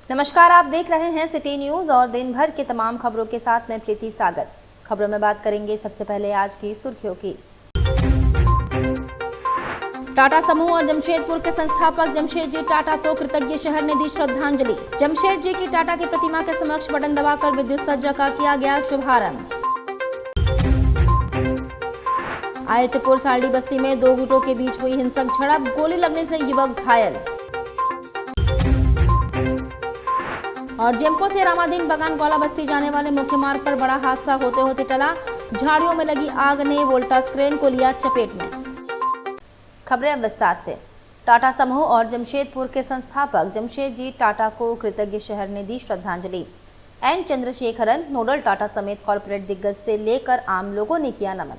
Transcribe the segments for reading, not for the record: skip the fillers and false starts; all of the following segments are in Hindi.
नमस्कार, आप देख रहे हैं सिटी न्यूज और दिन भर के तमाम खबरों के साथ मैं प्रीति सागर। खबरों में बात करेंगे सबसे पहले आज की सुर्खियों की। टाटा समूह और जमशेदपुर के संस्थापक जमशेद जी टाटा को कृतज्ञ शहर ने दी श्रद्धांजलि। जमशेद जी की टाटा की प्रतिमा के समक्ष बटन दबाकर विद्युत सज्जा का किया गया शुभारंभ। आयतपुर साल्डी बस्ती में दो गुटों के बीच हुई हिंसक झड़प, गोली लगने से युवक घायल। और जेम्पो से रामाधीन बगान गौला बस्ती जाने वाले मुख्य मार्ग पर बड़ा हादसा होते होते टला, झाड़ियों में लगी आग ने वोल्टास क्रेन को लिया चपेट में। खबरें अब विस्तार से। टाटा समूह और जमशेदपुर के संस्थापक जमशेद जी टाटा को कृतज्ञ शहर ने दी श्रद्धांजलि। एन चंद्रशेखरन, नोडल टाटा समेत कॉर्पोरेट दिग्गज से लेकर आम लोगों ने किया नमन।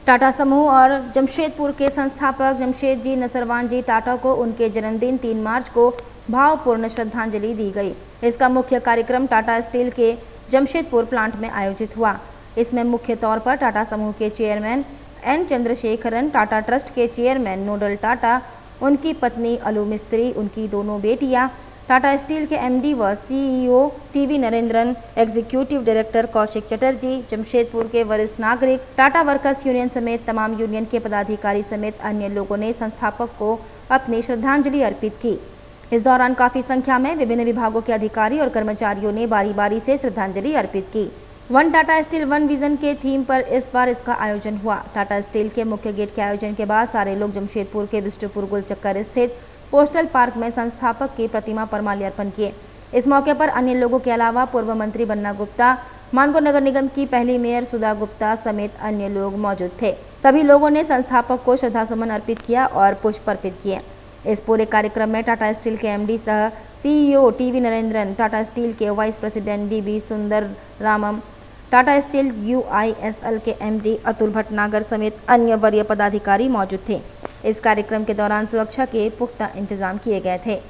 टाटा समूह और जमशेदपुर के संस्थापक जमशेद जी नसरवान जी टाटा को उनके जन्मदिन 3 मार्च को भावपूर्ण श्रद्धांजलि दी गई। इसका मुख्य कार्यक्रम टाटा स्टील के जमशेदपुर प्लांट में आयोजित हुआ। इसमें मुख्य तौर पर टाटा समूह के chairman N Chandrasekaran, Tata trust के चेयरमैन नोडल टाटा, उनकी पत्नी अलू मिस्त्री, उनकी दोनों बेटियां, टाटा स्टील के एमडी व CEO TV Narendran, executive director Koushik Chatterjee, Jamshedpur के वरिष्ठ नागरिक, टाटा वर्कर्स यूनियन समेत तमाम यूनियन के पदाधिकारी समेत अन्य लोगों ने संस्थापक को अपनी श्रद्धांजलि अर्पित की। इस दौरान काफी संख्या में विभिन्न विभागों के अधिकारी और कर्मचारियों ने बारी बारी से श्रद्धांजलि अर्पित की। One Tata steel one vision के थीम पर इस बार इसका आयोजन हुआ। टाटा स्टील के मुख्य गेट के आयोजन के बाद सारे लोग जमशेदपुर के विष्णुपुर गुलचक्कर स्थित पोस्टल पार्क में संस्थापक की प्रतिमा पर माल्यार्पण किए। इस मौके पर अन्य लोगों के अलावा पूर्व मंत्री बन्ना गुप्ता, मानगो नगर निगम की पहली मेयर सुधा गुप्ता समेत अन्य लोग मौजूद थे। सभी लोगों ने संस्थापक को श्रद्धासुमन अर्पित किया और पुष्प अर्पित किए। इस पूरे कार्यक्रम में टाटा स्टील के एमडी सह CEO TV Narendran, Tata steel के वाइस प्रेसिडेंट डीबी सुंदर रामम, टाटा स्टील यूआईएसएल के एमडी अतुल भटनागर समेत अन्य वरीय पदाधिकारी मौजूद थे। इस कार्यक्रम के दौरान सुरक्षा के पुख्ता इंतजाम किए गए थे।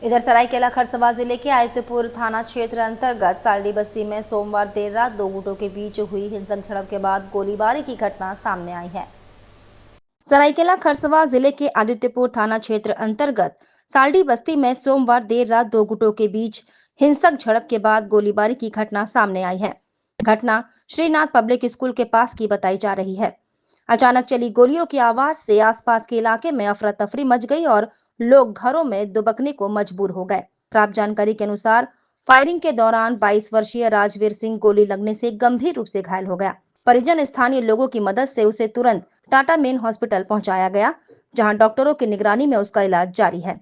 इधर सरायकेला खरसवां जिले के आयतपुर थाना क्षेत्र अंतर्गत साल्डी बस्ती में सोमवार देर रात दो गुटों के बीच हुई हिंसक झड़प के बाद गोलीबारी की घटना सामने आई है। सरायकेला खरसवां जिले के आदित्यपुर थाना क्षेत्र अंतर्गत साल्डी बस्ती में सोमवार देर रात दो गुटों के बीच हिंसक झड़प के बाद गोलीबारी की घटना सामने आई है। घटना श्रीनाथ पब्लिक स्कूल के पास की बताई जा रही है। अचानक चली गोलियों की आवाज से आसपास के इलाके में अफरा तफरी मच गई और लोग घरों में दुबकने को मजबूर हो गए। प्राप्त जानकारी के अनुसार फायरिंग के दौरान 22 वर्षीय राजवीर सिंह गोली लगने से गंभीर रूप से घायल हो गया। परिजन स्थानीय लोगों की मदद से उसे तुरंत टाटा मेन हॉस्पिटल पहुंचाया गया, जहां डॉक्टरों की निगरानी में उसका इलाज जारी है।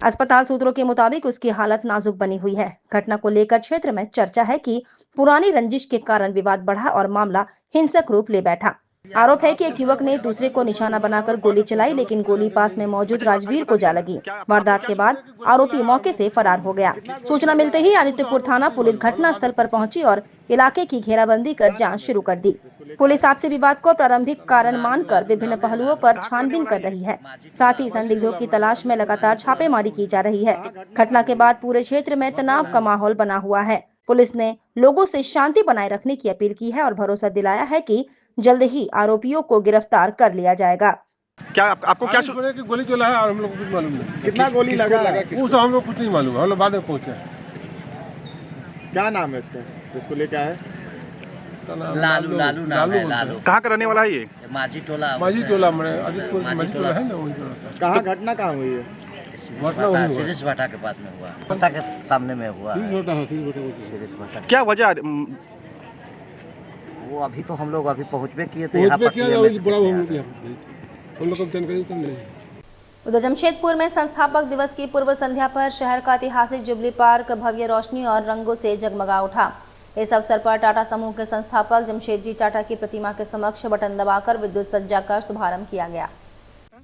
अस्पताल सूत्रों के मुताबिक उसकी हालत नाजुक बनी हुई है। घटना को लेकर क्षेत्र में चर्चा है कि पुरानी रंजिश के कारण विवाद बढ़ा और मामला हिंसक रूप ले बैठा। आरोप है कि एक युवक ने दूसरे को निशाना बनाकर गोली चलाई, लेकिन गोली पास में मौजूद राजवीर को जा लगी। वारदात के बाद आरोपी मौके से फरार हो गया। सूचना मिलते ही आदित्यपुर थाना पुलिस घटना स्थल पर पहुंची और इलाके की घेराबंदी कर जांच शुरू कर दी। पुलिस आपसी विवाद को प्रारंभिक कारण मानकर विभिन्न पहलुओं पर छानबीन कर रही है। साथ ही संदिग्धों की तलाश में लगातार छापेमारी की जा रही है। घटना के बाद पूरे क्षेत्र में तनाव का माहौल बना हुआ है। पुलिस ने लोगों से शांति बनाए रखने की अपील की है और भरोसा दिलाया है कि जल्द ही आरोपियों को गिरफ्तार कर लिया जाएगा। क्या आपको क्या की गोली चला है और हम लोग को कुछ मालूम नहीं। कितना गोली लगा वो सब हम लोग कुछ नहीं मालूम, हम लोग बाद में पहुंचे। क्या नाम है इसका जिसको लेके आए? इसका नाम लालू नाम है। लालू कहाँ का रहने वाला है ये? माझी टोला मैंने आदित्यपुर माझी टोला है ना, वही टोला। कहाँ घटना कहाँ हुई है? सिरिस भाटा के पास में हुआ, भाटा के सामने में हुआ। सिरिस भाटा क्या वजह? वो अभी तो हम लोग अभी पहुँचबे किए थे उधर जमशेदपुर में संस्थापक दिवस की पूर्व संध्या पर शहर का ऐतिहासिक जुबली पार्क भव्य रोशनी और रंगों से जगमगा उठा। इस अवसर पर टाटा समूह के संस्थापक जमशेद जी टाटा की प्रतिमा के समक्ष बटन दबाकर विद्युत सज्जा का शुभारंभ किया गया।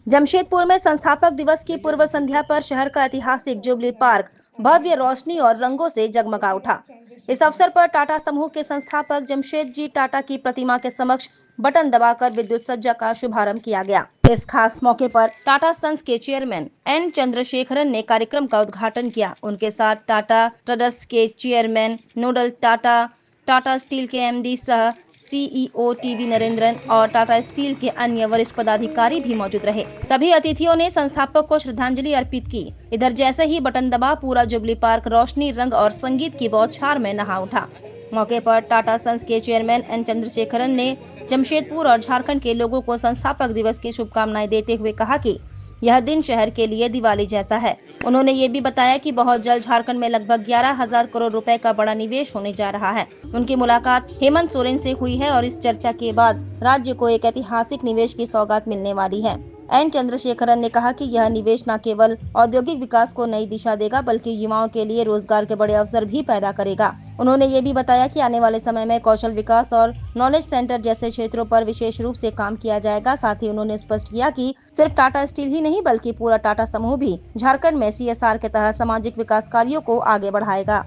जमशेदपुर में संस्थापक दिवस की पूर्व संध्या पर शहर का ऐतिहासिक जुबली पार्क भव्य रोशनी और रंगों से जगमगा उठा। इस अवसर पर टाटा समूह के संस्थापक जमशेद जी टाटा की प्रतिमा के समक्ष बटन दबाकर विद्युत सज्जा का शुभारंभ किया गया। इस खास मौके पर टाटा सन्स के चेयरमैन एन चंद्रशेखरन ने कार्यक्रम का उद्घाटन किया। उनके साथ टाटा ट्रस्ट के चेयरमैन नोडल टाटा, टाटा स्टील के एमडी सह सीईओ टीवी नरेंद्रन और टाटा स्टील के अन्य वरिष्ठ पदाधिकारी भी मौजूद रहे। सभी अतिथियों ने संस्थापक को श्रद्धांजलि अर्पित की। इधर जैसे ही बटन दबा, पूरा जुबली पार्क रोशनी, रंग और संगीत की बौछार में नहा उठा। मौके पर टाटा सन्स के चेयरमैन एन चंद्रशेखरन ने जमशेदपुर और झारखंड के लोगों को संस्थापक दिवस की शुभकामनाएं देते हुए कहा कि यह दिन शहर के लिए दिवाली जैसा है। उन्होंने ये भी बताया कि बहुत जल्द झारखंड में लगभग 11,000 करोड़ रुपए का बड़ा निवेश होने जा रहा है। उनकी मुलाकात हेमंत सोरेन से हुई है और इस चर्चा के बाद राज्य को एक ऐतिहासिक निवेश की सौगात मिलने वाली है। एन चंद्रशेखरन ने कहा कि यह निवेश न केवल औद्योगिक विकास को नई दिशा देगा, बल्कि युवाओं के लिए रोजगार के बड़े अवसर भी पैदा करेगा। उन्होंने ये भी बताया कि आने वाले समय में कौशल विकास और नॉलेज सेंटर जैसे क्षेत्रों पर विशेष रूप से काम किया जाएगा। साथ ही उन्होंने स्पष्ट किया कि सिर्फ टाटा स्टील ही नहीं, बल्कि पूरा टाटा समूह भी झारखंड में CSR के तहत सामाजिक विकास कार्यों को आगे बढ़ाएगा।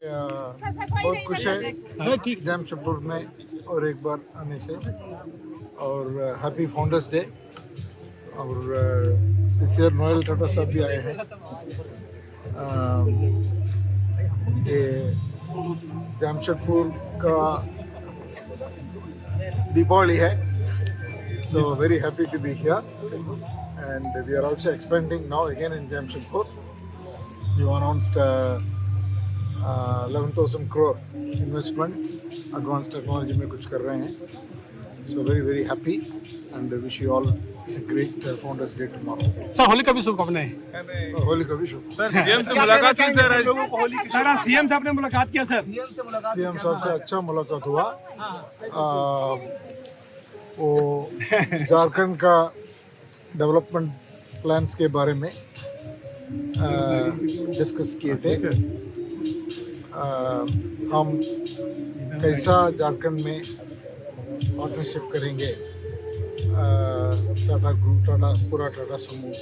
बहुत खुश है जमशेदपुर में और एक बार आने से, और हैप्पी फाउंडर्स डे। और इस ईयर नोएल टाटा साहब भी आए हैं। ये जमशेदपुर का दीपावली है, so very happy to be here, and we are also expanding now again in Jamshedpur. You announced 11,000 crore investment, advanced technology में कुछ कर रहे हैं, so very happy and wish you all a great Founders Day tomorrow. Sir Holi का भी शुभकामनाएं। होली का भी शुभ। सर सीएम से मुलाकात की सर, सर सीएम से आपने मुलाकात किया सर? सीएम साहब से अच्छा मुलाकात हुआ। वो झारखंड का डेवलपमेंट प्लान्स के बारे में डिस्कस किए थे। हम कैसा झारखंड में पार्टनरशिप करेंगे, टाटा ग्रुप, पूरा टाटा समूह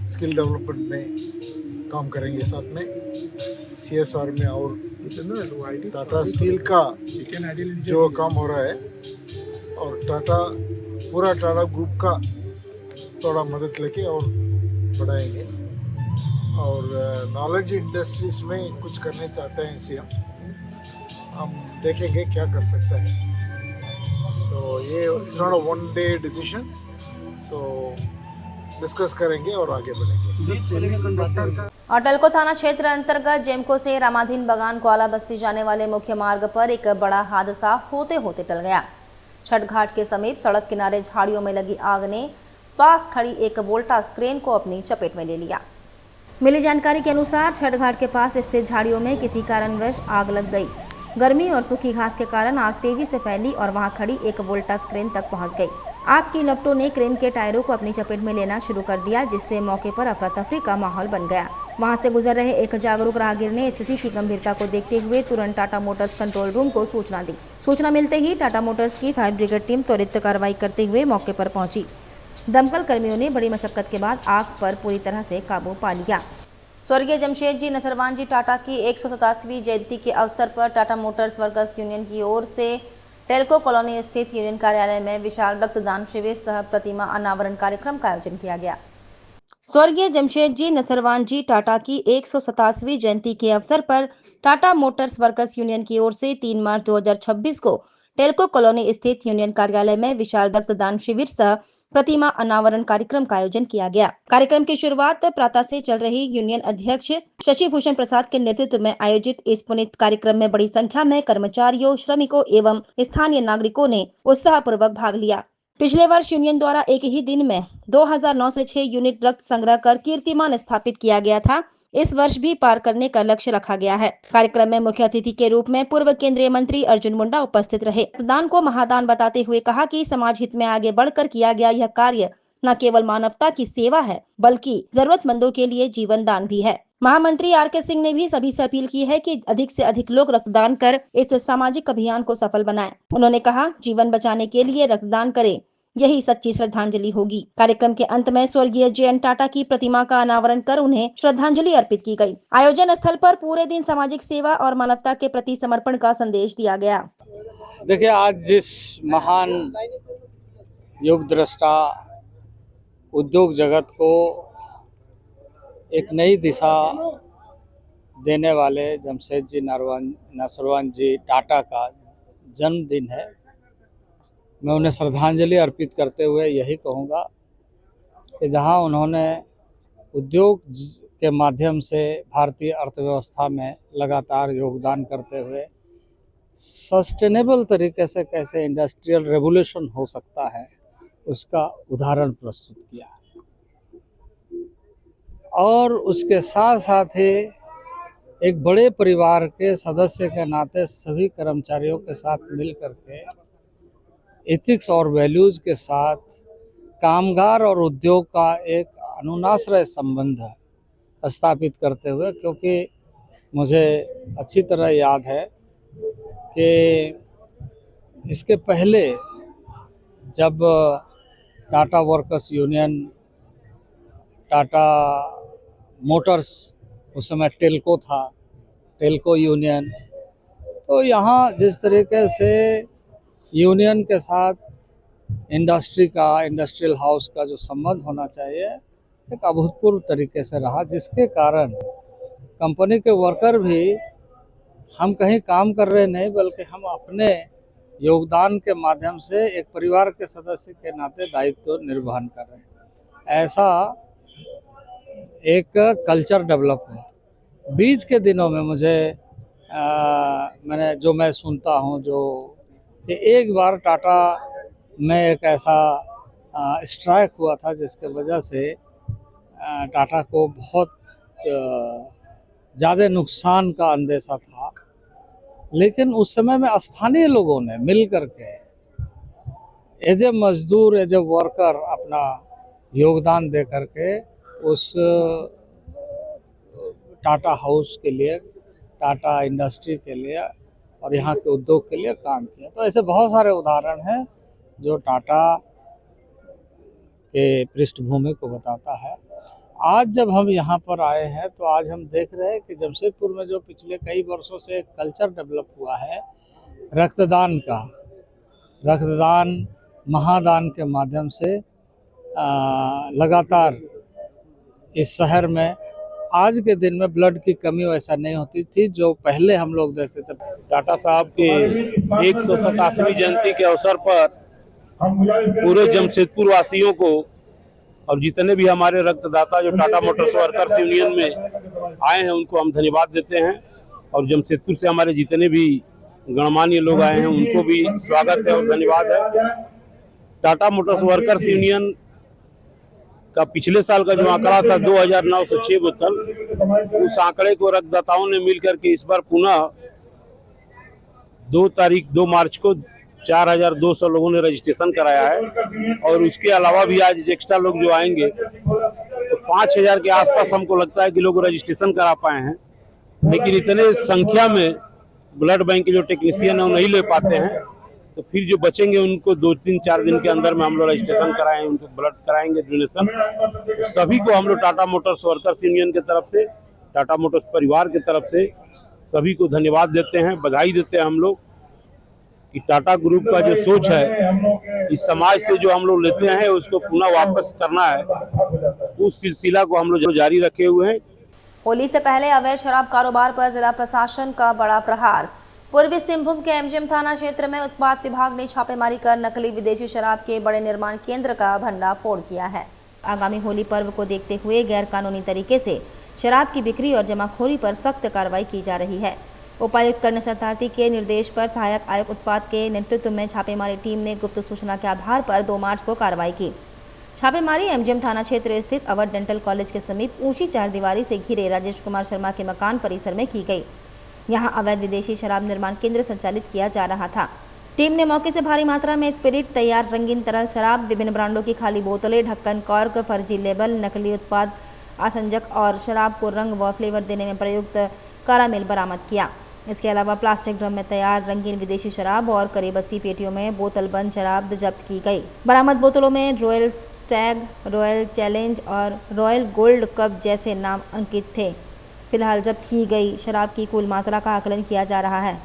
स्किल डेवलपमेंट में काम करेंगे साथ में, CSR में, और टाटा स्टील का जो काम हो रहा है, और पूरा टाटा ग्रुप का थोड़ा मदद लेके और बढ़ाएंगे। और नॉलेज इंडस्ट्रीज में कुछ करने चाहते हैं CM, हम देखेंगे क्या कर सकते हैं। तो ये it's not a one day decision, so discuss करेंगे और आगे बढ़ेंगे। अटलको थाना क्षेत्र अंतर्गत जेमको से रामाधीन बगान ग्वाला बस्ती जाने वाले मुख्य मार्ग पर एक बड़ा हादसा होते होते टल गया। छठ घाट के समीप सड़क किनारे झाड़ियों में लगी आग ने पास खड़ी एक वोल्टास क्रेन को अपनी चपेट में ले लिया। मिली जानकारी के अनुसार छठ घाट के पास स्थित झाड़ियों में किसी कारणवश आग लग गई। गर्मी और सूखी घास के कारण आग तेजी से फैली और वहां खड़ी एक वोल्टास क्रेन तक पहुंच गई। आग की लपटों ने क्रेन के टायरों को अपनी चपेट में लेना शुरू कर दिया, जिससे मौके पर अफरा तफरी का माहौल बन गया। वहां से गुजर रहे एक जागरूक राहगीर ने स्थिति की गंभीरता को देखते हुए तुरंत टाटा मोटर्स कंट्रोल रूम को सूचना दी। सूचना मिलते ही टाटा मोटर्स की फायर ब्रिगेड टीम त्वरित कार्रवाई करते हुए मौके पर पहुंची। दमकल कर्मियों ने बड़ी मशक्कत के बाद आग पर पूरी तरह से काबू पा लिया। स्वर्गीय जमशेद नसरवान जी टाटा की 187वीं जयंती के अवसर पर टाटा मोटर्स वर्कर्स यूनियन की ओर से टेल्को कॉलोनी स्थित यूनियन कार्यालय में विशाल रक्तदान शिविर सह प्रतिमा अनावरण कार्यक्रम का आयोजन किया गया। स्वर्गीय जमशेद नसरवान जी टाटा की 187वीं जयंती के अवसर पर टाटा मोटर्स वर्कर्स यूनियन की ओर से 3 मार्च 2026 को टेल्को कॉलोनी स्थित यूनियन कार्यालय में विशाल रक्तदान शिविर सह प्रतिमा अनावरण कार्यक्रम का आयोजन किया गया। कार्यक्रम की शुरुआत प्रातः से चल रही यूनियन अध्यक्ष शशि भूषण प्रसाद के नेतृत्व में आयोजित इस पुनीत कार्यक्रम में बड़ी संख्या में कर्मचारियों, श्रमिकों एवं स्थानीय नागरिकों ने उत्साहपूर्वक भाग लिया। पिछले वर्ष यूनियन द्वारा एक ही दिन में 2906 यूनिट रक्त संग्रह कर कीर्तिमान स्थापित किया गया था। इस वर्ष भी पार करने का लक्ष्य रखा गया है। कार्यक्रम में मुख्य अतिथि के रूप में पूर्व केंद्रीय मंत्री अर्जुन मुंडा उपस्थित रहे। रक्तदान को महादान बताते हुए कहा कि समाज हित में आगे बढ़कर किया गया यह कार्य न केवल मानवता की सेवा है, बल्कि जरूरतमंदों के लिए जीवन दान भी है। महामंत्री RK सिंह ने भी सभी से अपील की है कि अधिक से अधिक लोग रक्तदान कर इस सामाजिक अभियान को सफल बनाएं। उन्होंने कहा, जीवन बचाने के लिए रक्तदान करें, यही सच्ची श्रद्धांजलि होगी। कार्यक्रम के अंत में स्वर्गीय JN टाटा की प्रतिमा का अनावरण कर उन्हें श्रद्धांजलि अर्पित की गई। आयोजन स्थल पर पूरे दिन सामाजिक सेवा और मानवता के प्रति समर्पण का संदेश दिया गया। देखिए, आज जिस महान युग दृष्टा उद्योग जगत को एक नई दिशा देने वाले जमशेद नसरवान जी टाटा का जन्मदिन है। मैं उन्हें श्रद्धांजलि अर्पित करते हुए यही कहूँगा कि जहाँ उन्होंने उद्योग के माध्यम से भारतीय अर्थव्यवस्था में लगातार योगदान करते हुए सस्टेनेबल तरीके से कैसे इंडस्ट्रियल रेवोल्यूशन हो सकता है उसका उदाहरण प्रस्तुत किया, और उसके साथ साथ ही एक बड़े परिवार के सदस्य के नाते सभी कर्मचारियों के साथ मिल करके एथिक्स और वैल्यूज़ के साथ कामगार और उद्योग का एक अनुनाश्रय संबंध स्थापित करते हुए, क्योंकि मुझे अच्छी तरह याद है कि इसके पहले जब Tata workers union, Tata Motors, उस समय टेल्को था, टेल्को यूनियन, तो यहाँ जिस तरीके से यूनियन के साथ इंडस्ट्री का, इंडस्ट्रियल हाउस का जो संबंध होना चाहिए एक अभूतपूर्व तरीके से रहा, जिसके कारण कंपनी के वर्कर भी हम कहीं काम कर रहे नहीं बल्कि हम अपने योगदान के माध्यम से एक परिवार के सदस्य के नाते दायित्व निर्वहन कर रहे हैं। ऐसा एक कल्चर डेवलप हुआ। बीच के दिनों में मुझे मैं सुनता हूँ जो कि एक बार टाटा में एक ऐसा स्ट्राइक हुआ था जिसके वजह से टाटा को बहुत ज़्यादा नुकसान का अंदेशा था, लेकिन उस समय में स्थानीय लोगों ने मिल कर के एज ए मजदूर, एज ए वर्कर अपना योगदान दे करके उस टाटा हाउस के लिए, टाटा इंडस्ट्री के लिए और यहाँ के उद्योग के लिए काम किया। तो ऐसे बहुत सारे उदाहरण हैं जो टाटा के पृष्ठभूमि को बताता है। आज जब हम यहाँ पर आए हैं तो आज हम देख रहे हैं कि जमशेदपुर में जो पिछले कई वर्षों से एक कल्चर डेवलप हुआ है रक्तदान का, रक्तदान महादान के माध्यम से लगातार इस शहर में आज के दिन में ब्लड की कमी वैसा नहीं होती थी जो पहले हम लोग देखते थे। टाटा साहब के 187वीं जयंती के अवसर पर पूरे जमशेदपुर वासियों को और जितने भी हमारे रक्तदाता जो टाटा मोटर्स वर्कर्स यूनियन में आए हैं उनको हम धन्यवाद देते हैं, और जमशेदपुर से हमारे जितने भी गणमान्य लोग आए हैं उनको भी स्वागत है और धन्यवाद है। टाटा मोटर्स वर्कर्स यूनियन का पिछले साल का जो आंकड़ा था 2906 बोतल, उस आंकड़े को रक्तदाताओं ने मिलकर के इस बार पुनः 2 मार्च को 4200 लोगों ने रजिस्ट्रेशन कराया है, और उसके अलावा भी आज एक्स्ट्रा लोग जो आएंगे तो 5000 के आसपास हमको लगता है कि लोग रजिस्ट्रेशन करा पाए हैं, लेकिन इतने संख्या में ब्लड बैंक के जो टेक्नीशियन है वो नहीं ले पाते हैं, तो फिर जो बचेंगे उनको 2-3-4 दिन के अंदर में हम लोग रजिस्ट्रेशन कराएंगे, उनको ब्लड कराएंगे डोनेशन। तो सभी को हम लोग टाटा मोटर्स वर्कर्स यूनियन की तरफ से, टाटा मोटर्स परिवार की तरफ से सभी को धन्यवाद देते हैं, बधाई देते हैं हम लोग कि टाटा ग्रुप का जो सोच है इस समाज से जो हम लोग लेते हैं उसको पुनः वापस करना है, उस सिलसिला को हम लोग जारी रखे हुए हैं। होली से पहले अवैध शराब कारोबार पर जिला प्रशासन का बड़ा प्रहार। पूर्वी सिंहभूम के एमजीएम थाना क्षेत्र में उत्पाद विभाग ने छापेमारी कर नकली विदेशी शराब के बड़े निर्माण केंद्र का भंडाफोड़ किया है। आगामी होली पर्व को देखते हुए गैर कानूनी तरीके से शराब की बिक्री और जमाखोरी पर सख्त कार्रवाई की जा रही है। उपायुक्त कर्ण सत्यार्थी के निर्देश पर सहायक आयुक्त उत्पाद के नेतृत्व में छापेमारी टीम ने गुप्त सूचना के आधार पर 2 मार्च को कार्रवाई की। छापेमारी एमजीएम थाना क्षेत्र स्थित अवध डेंटल कॉलेज के समीप ऊंची 4 दीवारी से घिरे राजेश कुमार शर्मा के मकान परिसर में की गई। यहां अवैध विदेशी शराब निर्माण केंद्र संचालित किया जा रहा था। टीम ने मौके से भारी मात्रा में स्पिरिट, तैयार रंगीन तरल शराब, विभिन्न ब्रांडों की खाली बोतलें, ढक्कन, कॉर्क, फर्जी लेबल, नकली उत्पाद, आसंजक और शराब को रंग व फ्लेवर देने में प्रयुक्त कारामिल बरामद किया। इसके अलावा प्लास्टिक ड्रम में तैयार रंगीन विदेशी शराब और करीब 80 पेटियों में बोतल बंद शराब जब्त की गई। बरामद बोतलों में रॉयल स्टैग, रॉयल चैलेंज और रॉयल गोल्ड कप जैसे नाम अंकित थे। फिलहाल जब्त की गई शराब की कुल मात्रा का आकलन किया जा रहा है।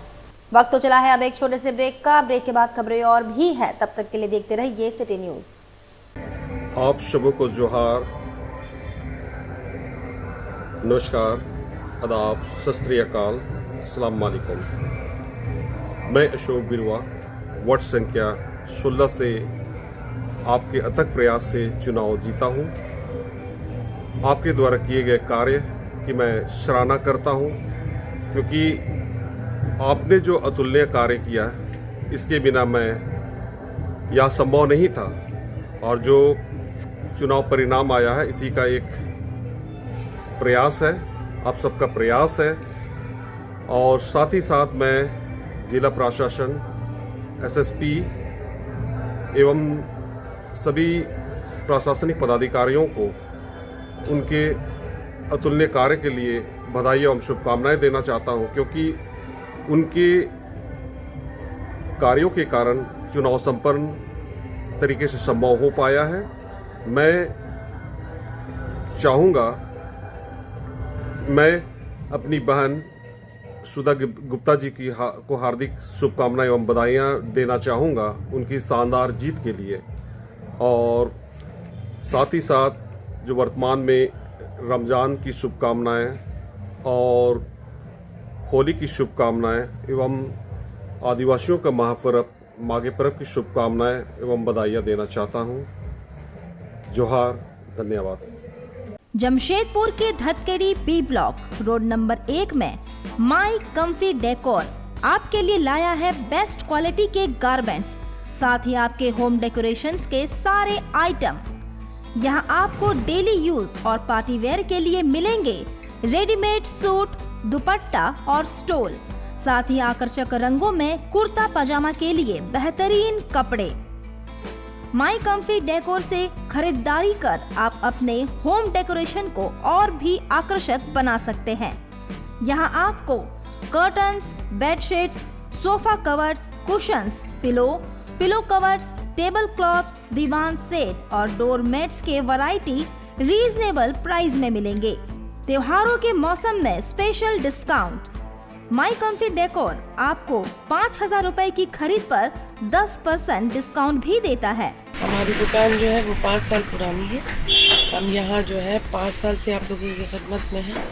वक्त तो चला है अब एक छोटे से ब्रेक का। ब्रेक के बाद खबरें और भी है, तब तक के लिए देखते रहिए सिटी न्यूज़। आप सबों को जोहार, नमस्कार, आदाब, सत श्री अकाल, अस्सलाम वालेकुम। मैं अशोक बिरवा वार्ड संख्या 16 से आपके अथक प्रयास से चुनाव जीता हूं। आपके द्वारा किए गए कार्य की मैं सराहना करता हूं, क्योंकि आपने जो अतुलनीय कार्य किया इसके बिना मैं यह संभव नहीं था, और जो चुनाव परिणाम आया है इसी का एक प्रयास है, आप सबका प्रयास है। और साथ ही साथ मैं जिला प्रशासन, एसएसपी एवं सभी प्रशासनिक पदाधिकारियों को उनके अतुलनीय कार्य के लिए बधाई एवं शुभकामनाएं देना चाहता हूं, क्योंकि उनके कार्यों के कारण चुनाव संपन्न तरीके से संभव हो पाया है। मैं चाहूँगा, मैं अपनी बहन सुधा गुप्ता जी को हार्दिक शुभकामनाएं एवं बधाइयाँ देना चाहूँगा उनकी शानदार जीत के लिए, और साथ ही साथ जो वर्तमान में रमज़ान की शुभकामनाएं और होली की शुभकामनाएं एवं आदिवासियों का महापर्व माघे पर्व की शुभकामनाएं एवं बधाइयाँ देना चाहता हूँ। जोहार, धन्यवाद। जमशेदपुर के धतकेड़ी बी ब्लॉक रोड नंबर 1 में माई कम्फी डेकोर आपके लिए लाया है बेस्ट क्वालिटी के गारमेंट्स, साथ ही आपके होम डेकोरेशंस के सारे आइटम। यहां आपको डेली यूज और पार्टी वेयर के लिए मिलेंगे रेडीमेड सूट, दुपट्टा और स्टोल, साथ ही आकर्षक रंगों में कुर्ता पजामा के लिए बेहतरीन कपड़े। माई कम्फी डेकोर से खरीदारी कर आप अपने होम डेकोरेशन को और भी आकर्षक बना सकते हैं। यहाँ आपको curtains, bedsheets, sofa covers, cushions, pillow covers, table cloth, divan set और डोर मैट्स के वैरायटी रीजनेबल प्राइस में मिलेंगे। त्योहारों के मौसम में special discount. My comfy decor आपको 5,000 रुपए की खरीद पर 10% डिस्काउंट भी देता है। हमारी दुकान जो है वो 5 साल पुरानी है। हम यहाँ जो है 5 साल से आप लोगों की खिदमत में हैं,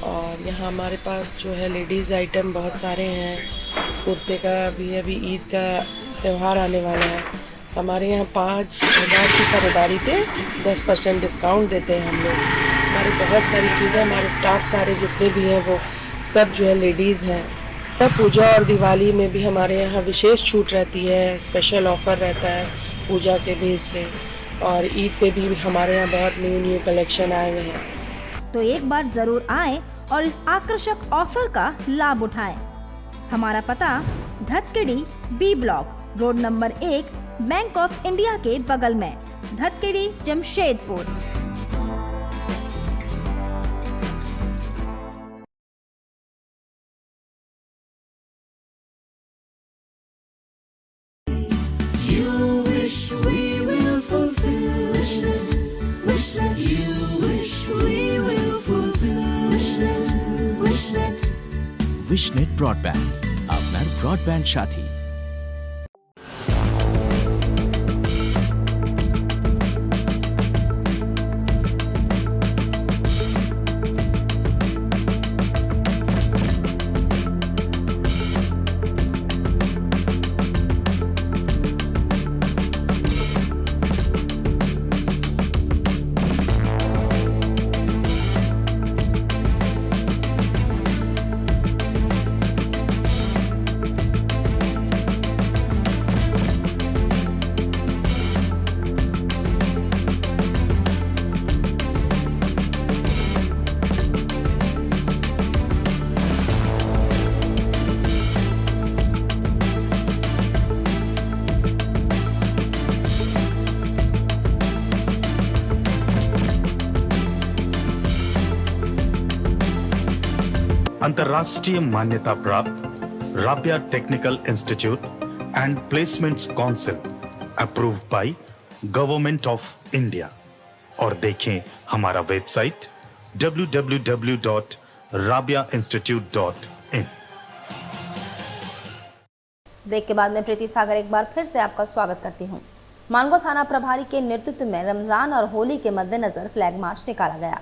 और यहाँ हमारे पास जो है लेडीज़ आइटम बहुत सारे हैं। कुर्ते का भी अभी ईद का त्यौहार आने वाला है, हमारे यहाँ 5,000 की खरीदारी पे 10% डिस्काउंट देते हैं हम लोग। हमारी बहुत सारी चीज़ें, हमारे स्टाफ सारे जितने भी हैं वो सब जो है लेडीज़ हैं। पूजा और दिवाली में भी हमारे यहाँ विशेष छूट रहती है, स्पेशल ऑफ़र रहता है पूजा के बेस से, और ईद पे भी हमारे यहाँ बहुत न्यू कलेक्शन आए हुए हैं। तो एक बार जरूर आएं और इस आकर्षक ऑफर का लाभ उठाएं। हमारा पता Dhatkedi B block road number 1 Bank of India के बगल में, धतकेड़ी, जमशेदपुर। विशनेट ब्रॉडबैंड, আপনার ব্রডব্যান্ড সাথী। अंतर्राष्ट्रीय मान्यता प्राप्त Rabia technical institute and placements council approved by government of India. और देखें हमारा वेबसाइट www.rabiainstitute.in। ब्रेक के बाद में प्रीति सागर एक बार फिर से आपका स्वागत करती हूं। मानगो थाना प्रभारी के नेतृत्व में रमजान और होली के मद्देनजर फ्लैग मार्च निकाला गया।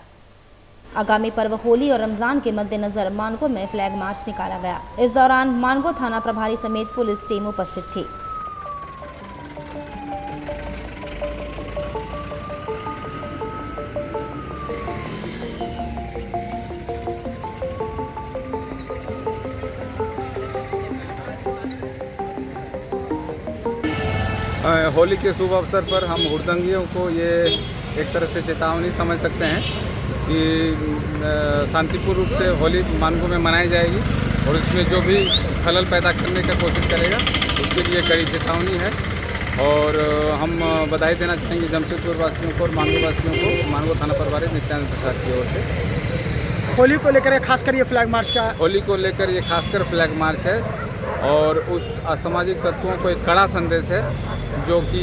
आगामी पर्व होली और रमजान के मद्देनजर मानगो में फ्लैग मार्च निकाला गया। इस दौरान मानगो थाना प्रभारी समेत पुलिस टीम उपस्थित थी। होली के शुभ अवसर पर हम हुड़दंगियों को ये एक तरह से चेतावनी समझ सकते हैं कि शांतिपूर्ण रूप से होली मानगो में मनाई जाएगी और उसमें जो भी खलल पैदा करने का कोशिश करेगा उसके लिए कड़ी चेतावनी है। और हम बधाई देना चाहेंगे जमशेदपुर वासियों को और मानगो वासियों को मानगो थाना प्रभारी नित्यानंद प्रसाद की ओर से। होली को लेकर खासकर ये फ्लैग मार्च का होली को लेकर ये खासकर फ्लैग मार्च है और उस असामाजिक तत्वों को एक कड़ा संदेश है जो कि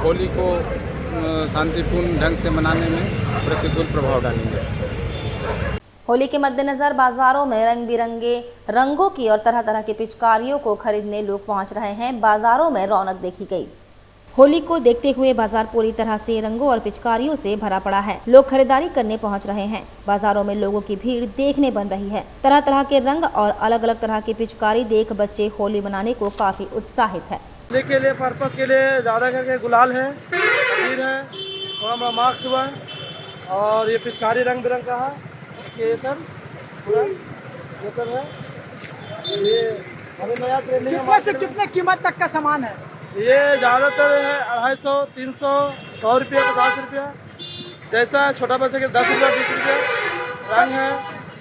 होली को शांतिपूर्ण ढंग से मनाने में प्रतिकूल प्रभाव डालेंगे। होली के मद्देनजर बाजारों में रंग बिरंगे रंगों की और तरह तरह की पिचकारियों को खरीदने लोग पहुंच रहे हैं। बाजारों में रौनक देखी गई। होली को देखते हुए बाजार पूरी तरह से रंगों और पिचकारियों से भरा पड़ा है। लोग खरीदारी करने पहुंच रहे हैं। बाजारों में लोगों की भीड़ देखने बन रही है। तरह तरह के रंग और अलग अलग तरह की पिचकारी देख बच्चे होली मनाने को काफी उत्साहित है। के लिए पर्पस के लिए ज़्यादा करके गुलाल है, अबीर है, थोड़ा बड़ा मास्क हुआ और ये पिचकारी रंग बिरंग का है। ये सब पूरा ये सब है। ये अभी नया ट्रेंडिंग है। से कितने कीमत तक का सामान है? ये ज़्यादातर है 250, 300, 100 रुपये, 50 रुपया, जैसा छोटा बच्चे के 10 रुपया, 20 रुपया रंग है।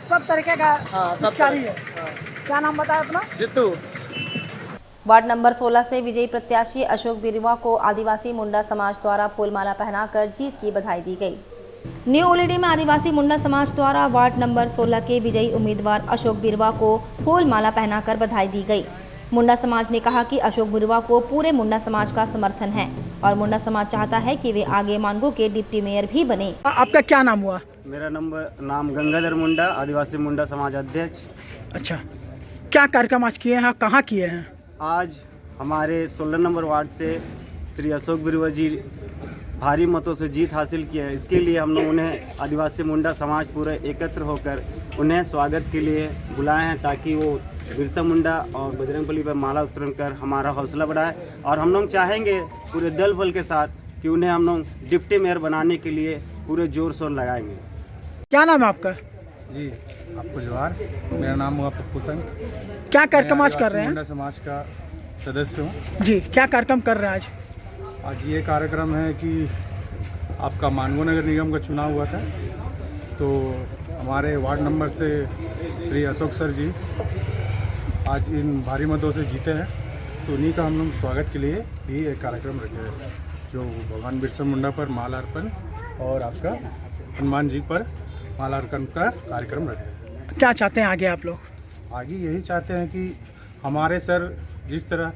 सब तरीके का पिचकारी है। क्या नाम बताया अपना? जितू। वार्ड नंबर 16 से विजयी प्रत्याशी अशोक बिरुवा को आदिवासी मुंडा समाज द्वारा फूलमाला पहनाकर जीत की बधाई दी गई। न्यू ओलीडी में आदिवासी मुंडा समाज द्वारा वार्ड नंबर 16 के विजयी उम्मीदवार अशोक बिरुवा को फूलमाला पहनाकर बधाई दी गई। मुंडा समाज ने कहा कि अशोक बिरुवा को पूरे मुंडा समाज का समर्थन है और मुंडा समाज चाहता है कि वे आगे मानगो के डिप्टी मेयर भी बने। आपका क्या नाम हुआ? मेरा नाम गंगाधर मुंडा, आदिवासी मुंडा समाज अध्यक्ष। अच्छा, क्या कार्यक्रम आज किए हैं, कहाँ किए हैं? आज हमारे 16 नंबर वार्ड से श्री अशोक बिरुवा जी भारी मतों से जीत हासिल की है। इसके लिए हम लोग उन्हें आदिवासी मुंडा समाज पूरे एकत्र होकर उन्हें स्वागत के लिए बुलाए हैं ताकि वो बिरसा मुंडा और बजरंगबली पर माला उतरन कर हमारा हौसला बढ़ाए। और हम लोग चाहेंगे पूरे दल बल के साथ कि उन्हें हम लोग डिप्टी मेयर बनाने के लिए पूरे जोर शोर लगाएंगे। क्या नाम है आपका? जी, आपको जोहार। मेरा नाम हुआ पप्पू संघ। क्या कार्यक्रम आज कर रहे हैं? मुंडा समाज का सदस्य हूँ। जी, क्या कार्यक्रम कर रहे हैं आज? आज ये कार्यक्रम है कि आपका मानगो नगर निगम का चुनाव हुआ था तो हमारे वार्ड नंबर से श्री अशोक सर जी आज इन भारी मतों से जीते हैं तो उन्हीं का हम लोग स्वागत के लिए ही एक कार्यक्रम रखे हैं जो भगवान बिरसा मुंडा पर मालार्पण और आपका हनुमान जी पर मालार्पण का कार्यक्रम रखे हैं। क्या चाहते हैं आगे आप लोग? आगे यही चाहते हैं कि हमारे सर जिस तरह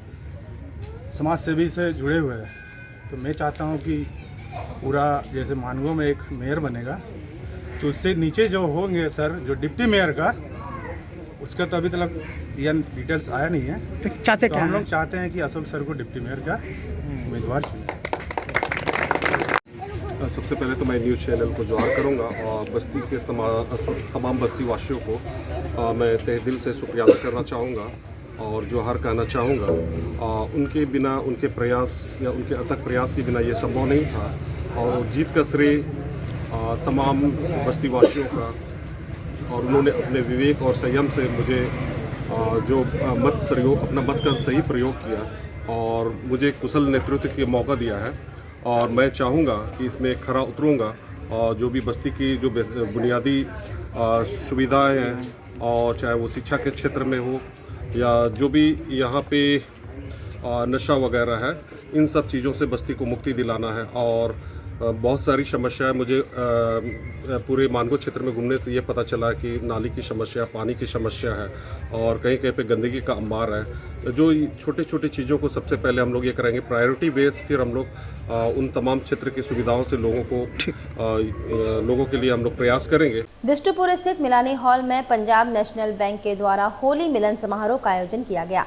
समाज सेवी से जुड़े हुए हैं तो मैं चाहता हूं कि पूरा जैसे मानगो में एक मेयर बनेगा तो उससे नीचे जो होंगे सर जो डिप्टी मेयर का उसका तो अभी तक यह डिटेल्स आया नहीं है तो हम लोग चाहते हैं कि अशोक सर को डिप्टी मेयर का उम्मीदवार चुने। सबसे पहले तो मैं न्यूज़ चैनल को जोहार करूंगा और बस्ती के तमाम बस्ती वासियों को मैं तहे दिल से शुक्रिया अदा करना चाहूँगा और जोहार कहना चाहूँगा। उनके बिना उनके प्रयास या उनके अथक प्रयास के बिना ये संभव नहीं था और जीत का श्रेय तमाम बस्ती वासियों का और उन्होंने अपने विवेक और संयम से मुझे जो अपना मत का सही प्रयोग किया और मुझे कुशल नेतृत्व के मौका दिया है और मैं चाहूँगा कि इसमें खरा उतरूँगा और जो भी बस्ती की जो बुनियादी सुविधाएं हैं और चाहे वो शिक्षा के क्षेत्र में हो या जो भी यहाँ पे नशा वगैरह है इन सब चीज़ों से बस्ती को मुक्ति दिलाना है। और बहुत सारी समस्याएं मुझे पूरे मानगो क्षेत्र में घूमने से ये पता चला कि नाली की समस्या, पानी की समस्या है और कहीं कहीं पे गंदगी का अंबार है। जो छोटी छोटी चीज़ों को सबसे पहले हम लोग ये करेंगे प्रायोरिटी बेस, फिर हम लोग उन तमाम क्षेत्र की सुविधाओं से लोगों के लिए हम लोग प्रयास करेंगे। बिष्टुपुर स्थित मिलानी हॉल में पंजाब नेशनल बैंक के द्वारा होली मिलन समारोह का आयोजन किया गया।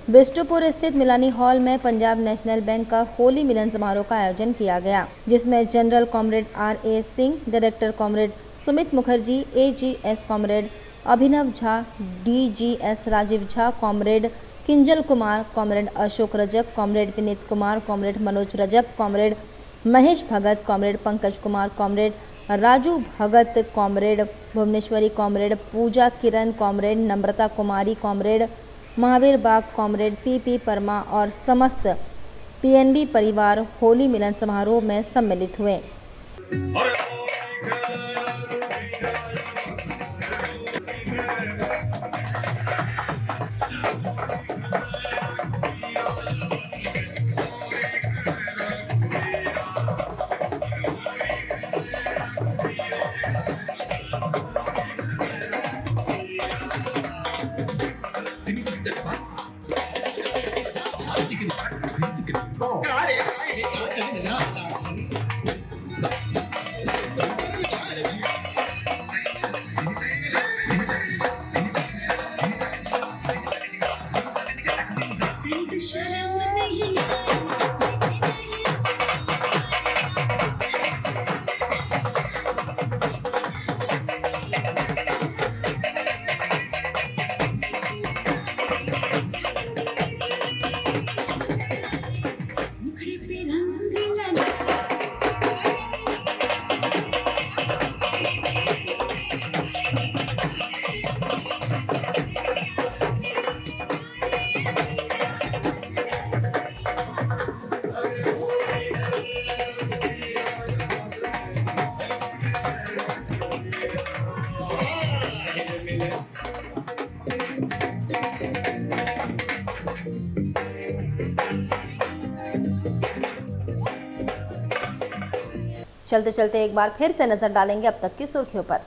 बिष्टुपुर स्थित मिलानी हॉल में पंजाब नेशनल बैंक का होली मिलन समारोह का आयोजन किया गया जिसमें general comrade R.A. Singh, director comrade Sumit Mukherjee AGS comrade Abhinav Jha, DGS Rajiv Jha, comrade Kinjal Kumar, comrade Ashok Rajak, comrade Vineet Kumar, comrade Manoj Rajak, comrade Mahesh Bhagat, comrade Pankaj Kumar, comrade Raju Bhagat, comrade Bhuvneshwari, comrade Puja Kiran, comrade Namrata Kumari, comrade Mahavir Bag, comrade PP Parma और समस्त PNB परिवार होली मिलन समारोह में सम्मिलित हुए। चलते चलते एक बार फिर से नजर डालेंगे अब तक की सुर्खियों पर।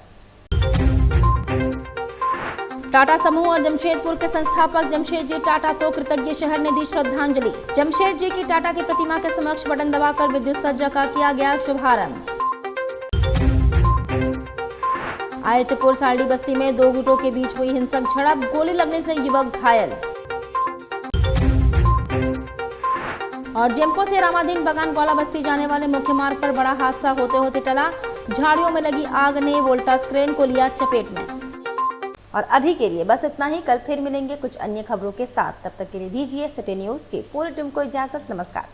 टाटा समूह और जमशेदपुर के संस्थापक जमशेद जी टाटा को कृतज्ञ शहर ने दी श्रद्धांजलि। जमशेद जी की टाटा की प्रतिमा के समक्ष बटन दबाकर विद्युत सज्जा का किया गया शुभारंभ। आयतपुर सालडी बस्ती में दो गुटों के बीच हुई हिंसक झड़प, गोली लगने से युवक घायल। और जेम्पो से रामाधीन बगान गोला बस्ती जाने वाले मुख्य मार्ग पर बड़ा हादसा होते होते टला, झाड़ियों में लगी आग ने वोल्टास क्रेन को लिया चपेट में। और अभी के लिए बस इतना ही, कल फिर मिलेंगे कुछ अन्य खबरों के साथ। तब तक के लिए दीजिए सिटी न्यूज की पूरी टीम को इजाजत। नमस्कार।